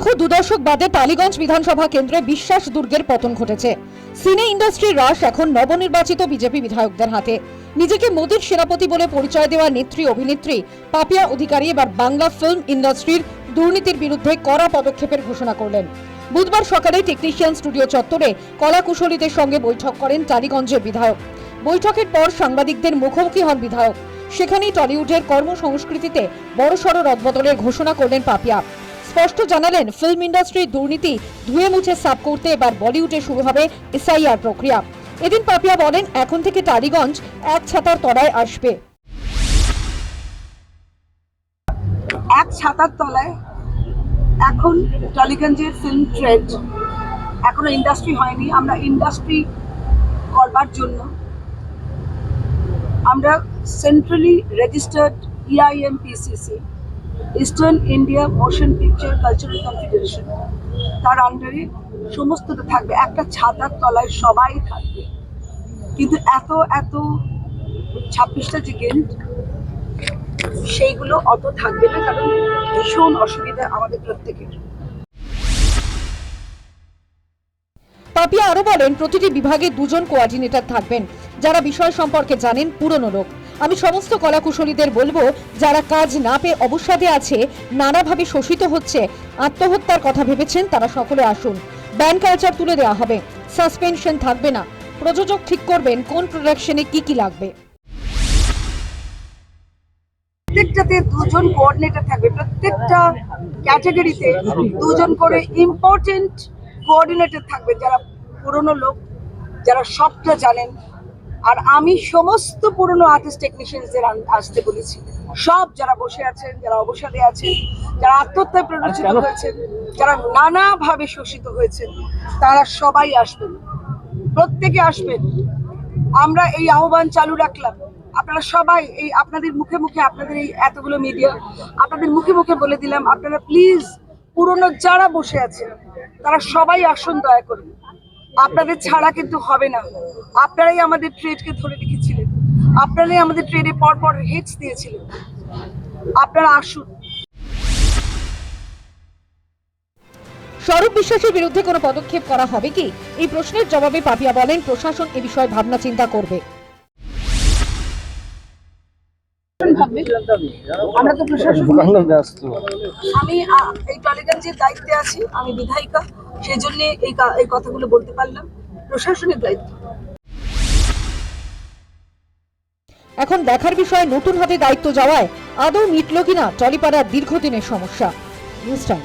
দীর্ঘ 2 দশক বাদে টালিগঞ্জ বিধানসভা কেন্দ্রে বিশ্বাস দুর্গের পতন ঘটেছে। সিনে ইন্ডাস্ট্রির রাশ এখন নবনির্বাচিত বিজেপি বিধায়কদের হাতে। নিজেকে মোদীর সেনাপতি বলে পরিচয় দেওয়া নেত্রী অভিনেত্রী পাপিয়া অধিকারী এবার বাংলা ফিল্ম ইন্ডাস্ট্রির দুর্নীতির বিরুদ্ধে কড়া পদক্ষেপের ঘোষণা করলেন। বুধবার সকালে টেকনিশিয়ান স্টুডিও চত্বরে কলাকুশলীদের সঙ্গে বৈঠক করেন টালিগঞ্জের বিধায়ক। বৈঠকের পর সাংবাদিকদের মুখোমুখি হন বিধায়ক। সেখানেই টলিউডের কর্মসংস্কৃতিতে বড়সড় রদবদলের ঘোষণা করলেন পাপিয়া। স্পষ্ট জানালেন, ফিল্ম ইন্ডাস্ট্রির দুর্নীতি ধুয়ে মুছে সাফ করতে এবার বলিউডে শুরু হবে এসআইআর প্রক্রিয়া। এদিন পাপিয়া বলেন, এখন থেকে টালিগঞ্জ এক ছাতার তলায় আসবে। এক ছাতার তলায় এখন টালিগঞ্জের ফিল্ম ট্রেড এখনো ইন্ডাস্ট্রি হয়নি। আমরা ইন্ডাস্ট্রি করবার জন্য আমরা centrally registered EIMPCC eastern India motion picture cultural confederation, তার আন্ডারে সমস্তটা থাকবে। একটা ছাতার তলায় সবাই থাকবে, কিন্তু এত 26টা যে গেন্ট সেইগুলো অত থাকবে না, কারণ ভীষণ অসুবিধা আমাদের প্রত্যেকের। পাপিয়া আরো বলেন, প্রতিটি বিভাগে 2 জন কোঅর্ডিনেটর থাকবেন, যারা বিষয় সম্পর্কে জানেন, পুরনো লোক। আমি সমস্ত কলাকুশলীদের বলবো, যারা কাজ না পেয়ে অবসাদে আছে, নানাভাবে শোষিত হচ্ছে, আত্মহত্যার কথা ভেবেছেন, তারা সকলে আসুন। ব্যান্ড কালচার তুলে দেওয়া হবে, সাসপেনশন থাকবে না। প্রযোজক ঠিক করবেন কোন প্রোডাকশনে কি লাগবে। প্রত্যেকটাতে 2 জন কোঅর্ডিনেটর থাকবে, প্রত্যেকটা ক্যাটাগরিতে 2 জন করে ইম্পর্টেন্ট কোঅর্ডিনেটর থাকবে, যারা পুরনো লোক, যারা সবটা জানেন। আর আমি সমস্ত পুরনো আর্টিস্ট টেকনিশিয়ানদের আসতে বলেছি। সব যারা বসে আছেন, যারা অবসাদে আছেন, যারা আত্মহত্যায় প্ররোচিত হয়েছেন, যারা নানাভাবে শোষিত হয়েছেন, তারা সবাই আসবেন, প্রত্যেকে আসবেন। আমরা এই আহ্বান চালু রাখলাম। আপনারা সবাই এই আপনাদের মুখে মুখে, আপনাদের এই এতগুলো মিডিয়া, আপনাদের মুখে মুখে বলে দিলাম, আপনারা প্লিজ পুরনো যারা বসে আছেন তারা সবাই আসুন, দয়া করে। আপনাদের ছাড়া কিন্তু হবে না। আপনারাই আমাদের ট্রেডকে ধরে রেখেছিলেন, আপনারাই আমাদের ট্রেডে পরপর হিটস দিয়েছিলেন। আপনারা আসুন। স্বরূপ বিশ্বাসের বিরুদ্ধে কোনো পদক্ষেপ করা হবে কি, এই প্রশ্নের জবাবে পাপিয়া বলেন, প্রশাসন এ বিষয়ে ভাবনা চিন্তা করবে। আমরা তো প্রশাসন, আমি এই টালিগঞ্জের দায়িত্বে আছি, আমি বিধায়িকা, সেই জন্য এই কথাগুলো বলতে পারলাম। প্রশাসনের দায়িত্ব। এখন দেখার বিষয়, নতুন হাতে দায়িত্ব যাওয়ায় আদৌ মিটল কিনা টলিপাড়ার দীর্ঘদিনের সমস্যা। News time.